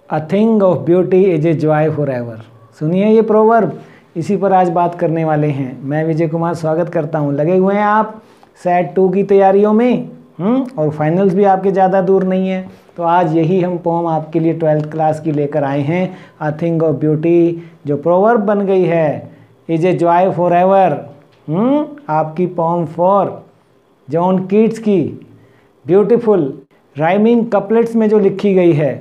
A thing of beauty is a joy for ever. सुनिए ये proverb, इसी पर आज बात करने वाले हैं। मैं विजय कुमार स्वागत करता हूँ। लगे हुए हैं आप सेट 2 की तैयारियों में और फाइनल्स भी आपके ज़्यादा दूर नहीं है। तो आज यही हम पोम आपके लिए 12th क्लास की लेकर आए हैं। अ थिंग ऑफ ब्यूटी जो प्रोवर्ब बन गई है, is a joy for ever. आपकी पोम फॉर जॉन कीट्स की ब्यूटीफुल राइमिंग कपलेट्स में जो लिखी गई है।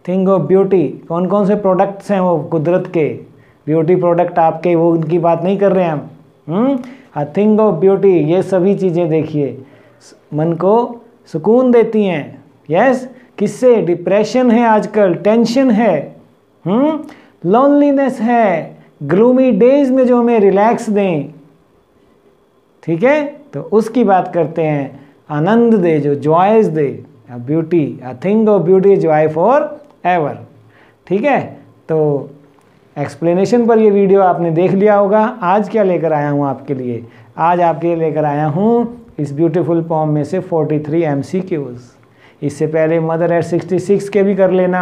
थिंग ऑफ ब्यूटी, कौन कौन से प्रोडक्ट्स हैं वो कुदरत के ब्यूटी प्रोडक्ट आपके, वो उनकी बात नहीं कर रहे हैं हम। अ थिंग ऑफ ब्यूटी, ये सभी चीज़ें देखिए मन को सुकून देती हैं। यस, किससे? डिप्रेशन है आजकल, टेंशन है, लोनलीनेस है, ग्लूमी डेज में जो हमें रिलैक्स दें, ठीक है, तो उसकी बात करते हैं। आनंद दे, जो जॉयस दे। A beauty, a thing of beauty joy forever. ठीक है, तो एक्सप्लेनेशन पर ये वीडियो आपने देख लिया होगा। आज क्या लेकर आया हूँ आपके लिए? आज आपके लिए लेकर आया हूँ इस ब्यूटीफुल पोम में से 43 MCQs। इससे पहले मदर एट 66 के भी कर लेना।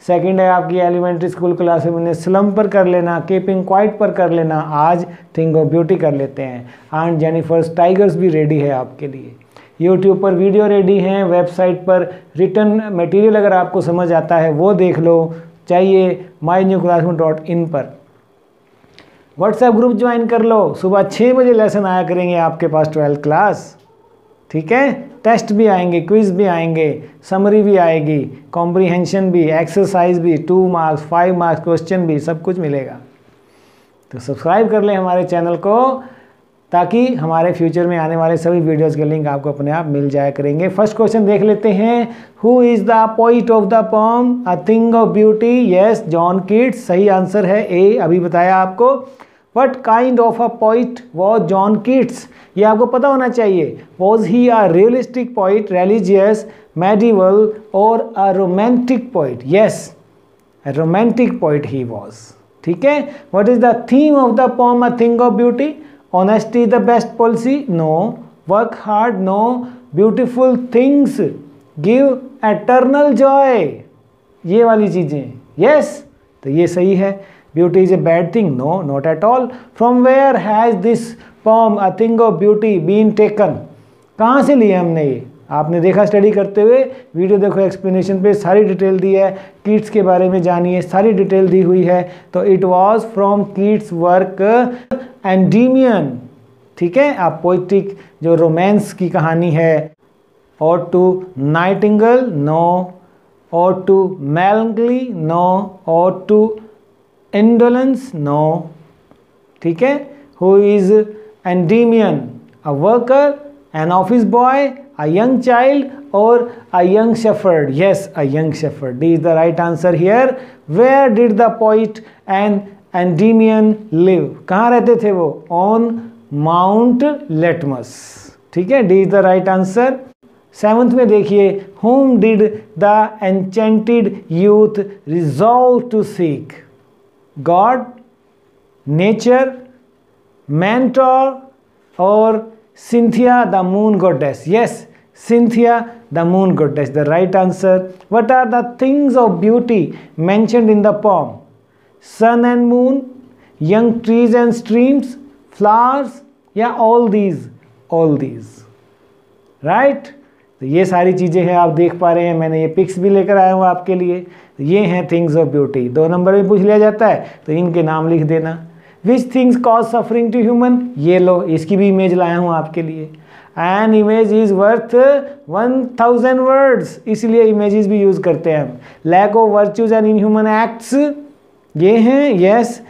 सेकंड है आपकी एलिमेंट्री स्कूल क्लास में स्लम पर कर लेना, कीपिंग क्वाइट पर कर लेना। आज थिंग ऑफ ब्यूटी कर लेते हैं। आंट जेनिफर्स टाइगर्स भी रेडी है आपके लिए। यूट्यूब पर वीडियो रेडी हैं, वेबसाइट पर रिटर्न मटेरियल अगर आपको समझ आता है वो देख लो, चाहिए mynewclassroom.in पर। व्हाट्सएप ग्रुप ज्वाइन कर लो, सुबह 6 बजे लेसन आया करेंगे आपके पास 12th क्लास। ठीक है, टेस्ट भी आएंगे, क्विज भी आएंगे, समरी भी आएगी, कॉम्प्रीहेंशन भी, एक्सरसाइज भी, 2 मार्क्स 5 मार्क्स क्वेश्चन भी, सब कुछ मिलेगा। तो सब्सक्राइब कर लें हमारे चैनल को, ताकि हमारे फ्यूचर में आने वाले सभी वीडियोस के लिंक आपको अपने आप मिल जाया करेंगे। फर्स्ट क्वेश्चन देख लेते हैं। Who is the poet of the poem a thing of beauty? Yes, John Keats. सही आंसर है ए, अभी बताया आपको। What kind of a poet was John Keats? ये आपको पता होना चाहिए। Was he a realistic poet, religious, medieval और a romantic poet? Yes, a romantic poet he was। ठीक है। What is the theme of the poem A Thing of Beauty? Honesty the best policy? No. Work hard? No. Beautiful things give eternal joy? ये वाली चीजें, yes, तो ये सही है। Beauty is a bad thing? No, not at all। From where has this poem A Thing of Beauty been taken? कहाँ से लिया हमने ये? आपने देखा स्टडी करते हुए, वीडियो देखो, एक्सप्लेनेशन पे सारी डिटेल दी है। कीट्स के बारे में जानिए, सारी डिटेल दी हुई है। तो it was from Keats work Endymion. ठीक है, आप पोइट्रिक जो रोमांस की कहानी है। और टू नाइटिंगेल? नो। और टू मेलंकली? नो। और टू इंडोलेंस? नो। ठीक है। Who is Endymion? A worker, an office boy, a young child or a young shepherd? Yes, a young shepherd. D is the right answer here। Where did the poet and Endymion live? कहाँ रहते थे वो? On Mount Latmus। ठीक है, D is the right answer। 7th में देखिए, whom did the enchanted youth resolve to seek? God, nature, mentor or Cynthia the moon goddess? Yes, Cynthia the moon goddess, the right answer। What are the things of beauty mentioned in the poem? Sun and moon, young trees and streams, flowers, या all these? All these, right? तो ये सारी चीज़ें हैं, आप देख पा रहे हैं। मैंने ये पिक्स भी लेकर आया हूँ आपके लिए। ये हैं थिंग्स ऑफ ब्यूटी। 2 नंबर में पूछ लिया जाता है तो इनके नाम लिख देना। Which things cause suffering to human? ये लो, इसकी भी इमेज लाया हूँ आपके लिए। An image is worth 1000 words, इसलिए इमेजेस भी यूज करते हैं हम। Lack of virtues and inhuman acts, ये हैं। Yes,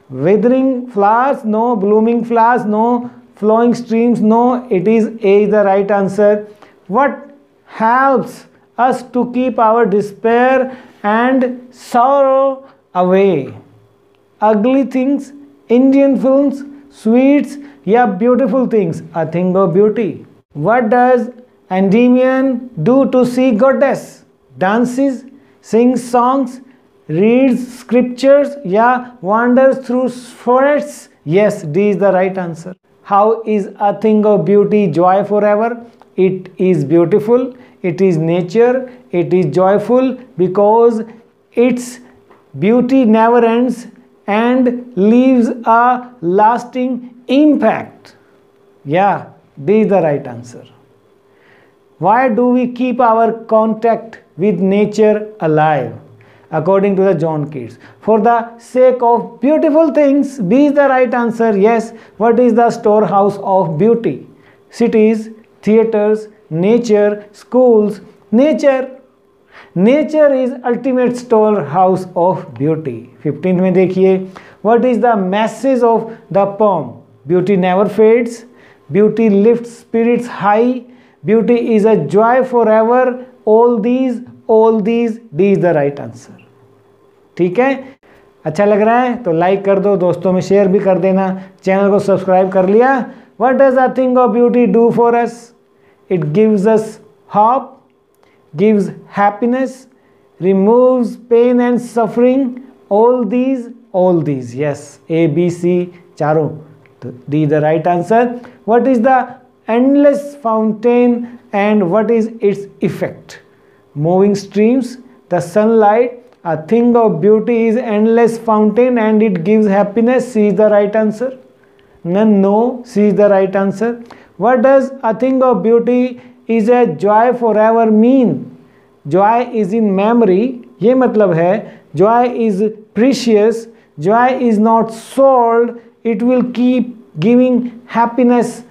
withering flowers? No. Blooming flowers? No. Flowing streams? No. It is A is the right answer। What helps us to keep our despair and sorrow away? Ugly things, Indian films, sweets, या beautiful things? A thing of beauty। What does Endymion do to see goddess? Dances, sings songs, reads scriptures, या wanders through forests? Yes, D is the right answer। How is a thing of beauty joy forever? It is beautiful, it is nature, it is joyful because its beauty never ends and leaves a lasting impact. Yeah, this is the right answer. Why do we keep our contact with nature alive? According to the John Keats, for the sake of beautiful things. B is the right answer. Yes. What is the storehouse of beauty? Cities, theaters, nature, schools. Nature. Nature is ultimate storehouse of beauty. 15th में देखिए, what is the message of the poem? Beauty never fades, beauty lifts spirits high, beauty is a joy forever. All these, D is the right answer. ठीक है, अच्छा लग रहा है तो like कर दो, दोस्तों में शेयर भी कर देना, चैनल को सब्सक्राइब कर लिया. What does a thing of beauty do for us? It gives us hope, gives happiness, removes pain and suffering. All these. Yes, A, B, C चारों. तो D the right answer. What is the endless fountain and what is its effect? Moving streams, the sunlight. A thing of beauty is endless fountain and it gives happiness. C is the right answer. None, no. C is the right answer. What does a thing of beauty is a joy forever mean? Joy is in memory. ये मतलब है joy is precious. Joy is not sold. It will keep giving happiness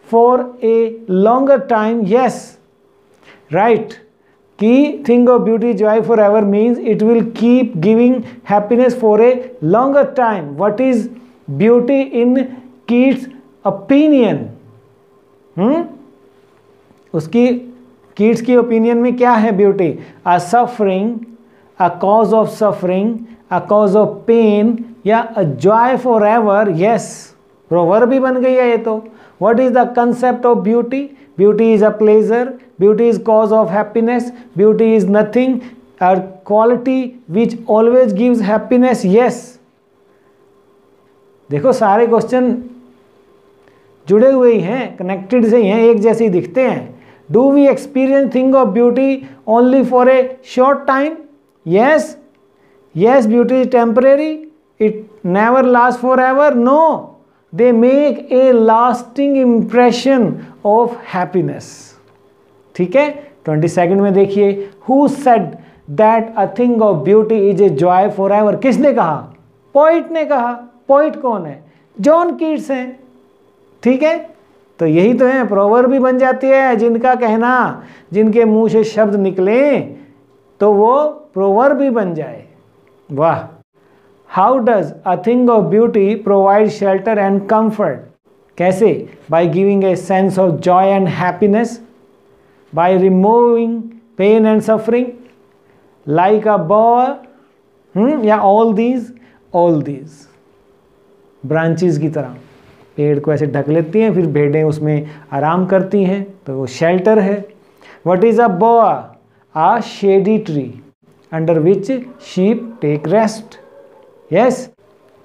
for a longer time. Yes, right. Key thing of beauty joy forever means it will keep giving happiness for a longer time. What is beauty in Keats' opinion? उसकी Keats की opinion में क्या है beauty? A suffering, a cause of suffering, a cause of pain या a joy forever. Yes, proverb भी बन गई है ये तो. What is the concept of beauty? Beauty is a pleasure. Beauty is cause of happiness. Beauty is nothing, a quality which always gives happiness. Yes. देखो सारे question जुड़े हुए ही हैं, कनेक्टेड से ही हैं, एक जैसे ही दिखते हैं. Do we experience thing of beauty only for a short time? Yes. Yes, beauty is temporary. It never lasts forever. No. They make a lasting impression of happiness. ठीक है, 22nd में देखिए, who said that a thing of beauty is a joy forever? किसने कहा? Poet ने कहा. Poet कौन है? जॉन कीट्स हैं. ठीक है, तो यही तो है, प्रोवर्ब भी बन जाती है. जिनका कहना, जिनके मुंह से शब्द निकले तो वो प्रोवर्ब भी बन जाए. वाह. How does a thing of beauty provide shelter and comfort? कैसे? By giving a sense of joy and happiness, by removing pain and suffering, like a bower, या all these branches की तरह पेड़ को ऐसे ढक लेती हैं, फिर भेड़ें उसमें आराम करती हैं, तो वो शेल्टर है. What is a bower? A shady tree under which sheep take rest. Yes,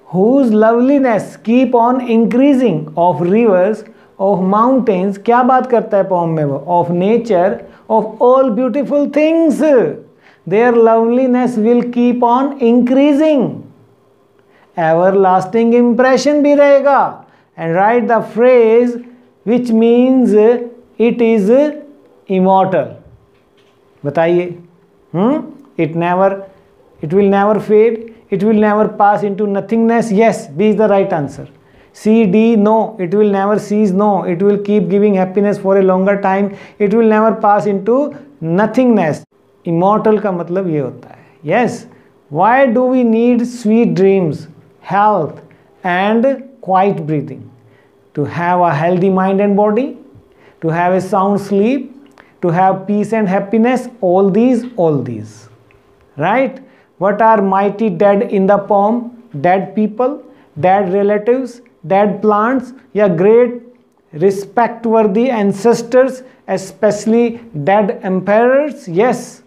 whose loveliness keep on increasing, of rivers, of mountains. क्या बात करता है पोम में वो? Of nature, of all beautiful things. Their loveliness will keep on increasing. Everlasting impression भी रहेगा. And write the phrase which means it is immortal. बताइए. It will never fade. It will never pass into nothingness. Yes, B is the right answer. C, D, no. It will never cease. No. It will keep giving happiness for a longer time. It will never pass into nothingness. Immortal का मतलब ये होता है. Yes. Why do we need sweet dreams, health and quiet breathing? To have a healthy mind and body, to have a sound sleep, to have peace and happiness. All these. Right? What are mighty dead in the poem? Dead people, dead relatives, dead plants, या great respect-worthy ancestors, especially dead emperors. Yes.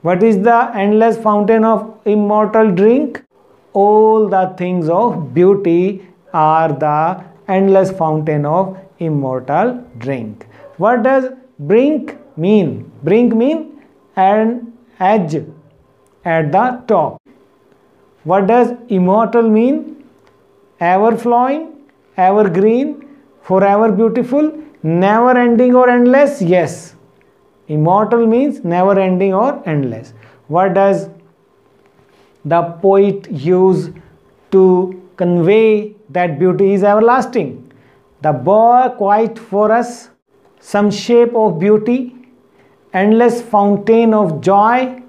What is the endless fountain of immortal drink? All the things of beauty are the endless fountain of immortal drink. What does brink mean? Brink mean an edge, at the top. What does immortal mean? Ever flowing, evergreen, forever beautiful, never ending or endless? Yes. Immortal means never ending or endless. What does the poet use to convey that beauty is everlasting? The boy quiet for us, some shape of beauty, endless fountain of joy,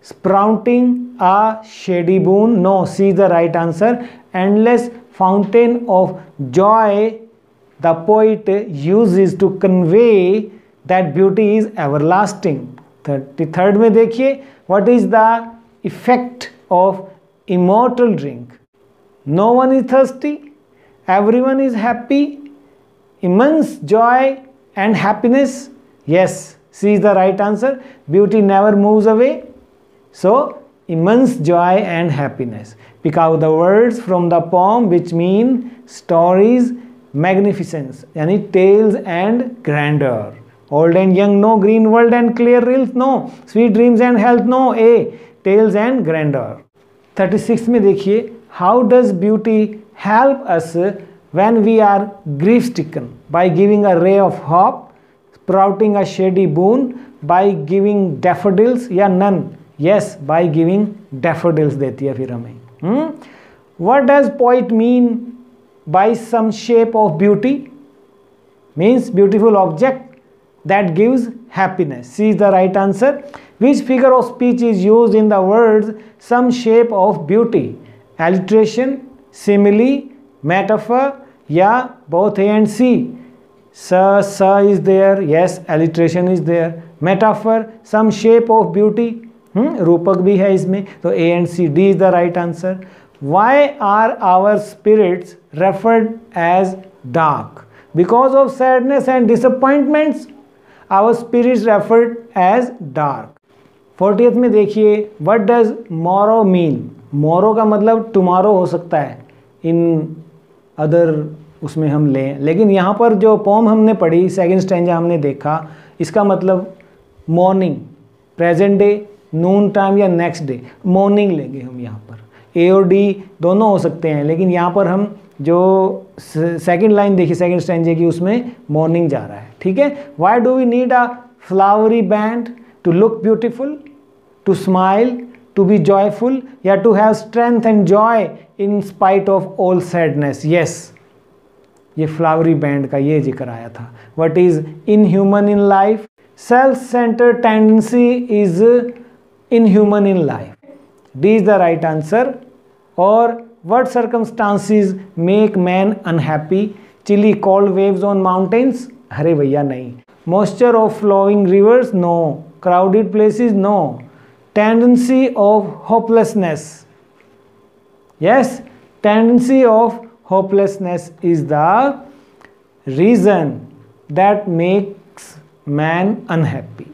sprouting a shady boon. No, see the right answer. Endless fountain of joy the poet uses to convey that beauty is everlasting. 33rd में देखिए, what is the effect of immortal drink? No one is thirsty, everyone is happy, immense joy and happiness. Yes, C is the right answer. Beauty never moves away. So immense joy and happiness. Pick out the words from the poem which mean stories, magnificence, यानी tales and grandeur. Old and young, no. Green world and clear rills, no. Sweet dreams and health, no. A. Tales and grandeur. 36 में देखिए, how does beauty help us when we are grief stricken? By giving a ray of hope, sprouting a shady boon, by giving daffodils या none? Yes, by giving daffodils देती है फिर हमें. What does poet mean by some shape of beauty? Means beautiful object that gives happiness. C is the right answer. Which figure of speech is used in the words some shape of beauty? Alliteration, simile, metaphor, या both A and C? Sa is there. Yes, alliteration is there. Metaphor, some shape of beauty. रूपक भी है इसमें, तो A and C. D is the right answer. Why are our spirits referred as dark? Because of sadness and disappointments, our spirits referred as dark. 40th में देखिए, what does morrow mean? Morrow का मतलब tomorrow हो सकता है, in other उसमें हम लें, लेकिन यहाँ पर जो पोम हमने पढ़ी, सेकेंड स्टैंजा हमने देखा, इसका मतलब मॉर्निंग, प्रेजेंट डे, नून टाइम या नेक्स्ट डे, मॉर्निंग लेंगे हम यहाँ पर. ए और डी दोनों हो सकते हैं, लेकिन यहाँ पर हम जो सेकंड लाइन देखिए सेकंड स्टैंजे की, उसमें मॉर्निंग जा रहा है. ठीक है. Why do we need a flowery band? To look beautiful, to smile, to be joyful, या to have strength and joy in spite of all sadness? Yes, ये फ्लावरी बैंड का ये जिक्र आया था. What is inhuman in life? Self centred tendency is inhuman in life. D is the right answer. Or what circumstances make man unhappy? Chilly cold waves on mountains? अरे भैया नहीं. Moisture of flowing rivers? No. Crowded places? No. Tendency of hopelessness? Yes, tendency of hopelessness is the reason that makes man unhappy.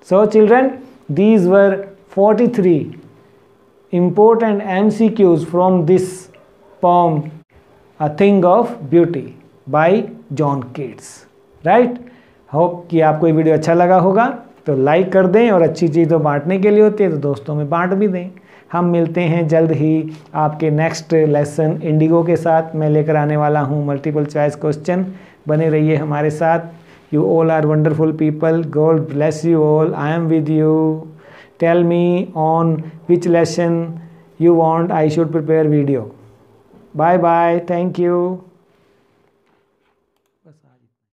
So children, these were 43 important MCQs from this poem, A Thing of Beauty by John Keats. Right? Hope कि आपको ये video अच्छा लगा होगा, तो like कर दें, और अच्छी चीज़ तो बांटने के लिए होती है, तो दोस्तों में बांट भी दें. हम मिलते हैं जल्द ही आपके नेक्स्ट लेसन इंडिगो के साथ. मैं लेकर आने वाला हूँ मल्टीपल चॉइस क्वेश्चन. बने रहिए हमारे साथ. You all are wonderful people. God bless you all. I am with you. Tell me on which lesson you want I should prepare video. Bye bye. Thank you.